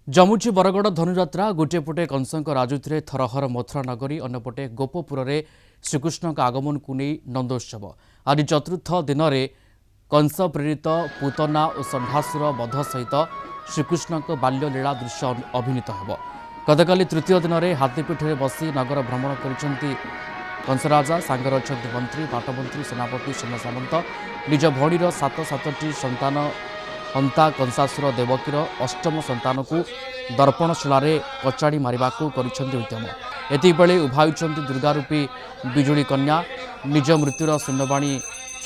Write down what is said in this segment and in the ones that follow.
जमुची बरगड़ धनुजात्रा गोटे पटे कंसक राजुति थरहर मथुरा नगरी अन्यपटे गोपपुर में श्रीकृष्ण आगमन को नहीं नंदोत्सव आज चतुर्थ दिन में कंस प्रेरित पूतना और षंढासुर वध सहित श्रीकृष्ण बाल्यलीला दृश्य अभिनीत हो गतकाली तृतीय दिन में हाथीपीठे बसी नगर भ्रमण कर कंसराजा सांगर अच्छा मंत्री पाटमंत्री सेनापति सेना सामंत निज भौणीर सात सातटी संतान हंता कंसासुर देवकीर अष्टम संतान को दर्पणशिलार कचाड़ी मारिबाकू करिसेंति उद्यम एतिबेले उभाउचंती दुर्गारूपी बिजुली कन्या निज मृत्युर शून्यवाणी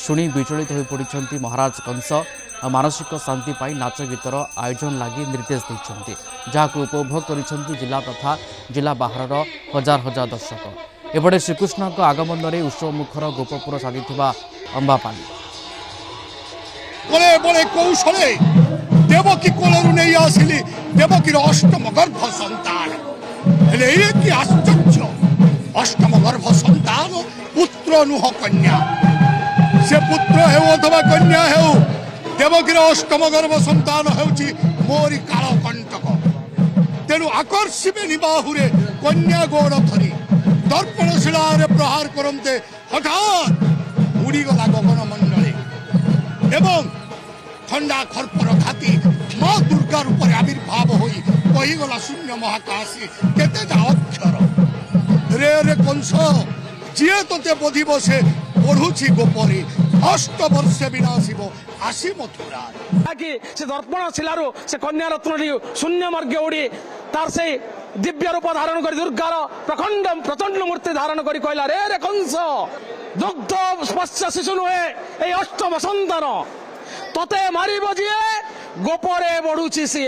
शुणी विचलित हो पड़ती महाराज कंस मानसिक शांति पाई नाच गीतर आयोजन लगी निर्देश देते जहां उपभोग कर जिला तथा जिला बाहर हजार हजार दर्शक एपटे श्रीकृष्ण आगमन में उत्सव मुखर गोपपुर साजी अंबापाली बड़े बड़े कौशले देवकी कोलरू नहीं आसिली देवकीर अष्टम गर्भ संतान कि आश्चर्य अष्टम गर्भ संतान पुत्र नुह कन्या से पुत्र हेउ अथवा कन्या हेउ देवकीर अष्टम गर्भ संतान हेउची मोरी काल कंटक तेणु आकर्षिबे बाहुरे कन्या गोड़ धरी दर्पणशिलार प्रहार करते हठात उड़ीगला गगन मंडले एवं ठंडा खर्पर घाती माँ दुर्गा रूप आविर्भाव हो कहीगला शून्य महाकाशी केते अक्षर रे रे कंस जी ते बोधिब से पढ़ुची गोपरी 8 वर्ष विनाशिब आसी मथुरा से दर्पण शिलारू से कन्या रत्न शून्य मार्ग उड़ी तार से दिव्य रूप धारण कर दुर्गार प्रखंड प्रचंड मूर्ति धारण कर कहला रे रे कंस दुग्ध स्पर्श शिशु नुहे अष्टम संतान तते मारिब जी गोपरे बढ़ुची सी।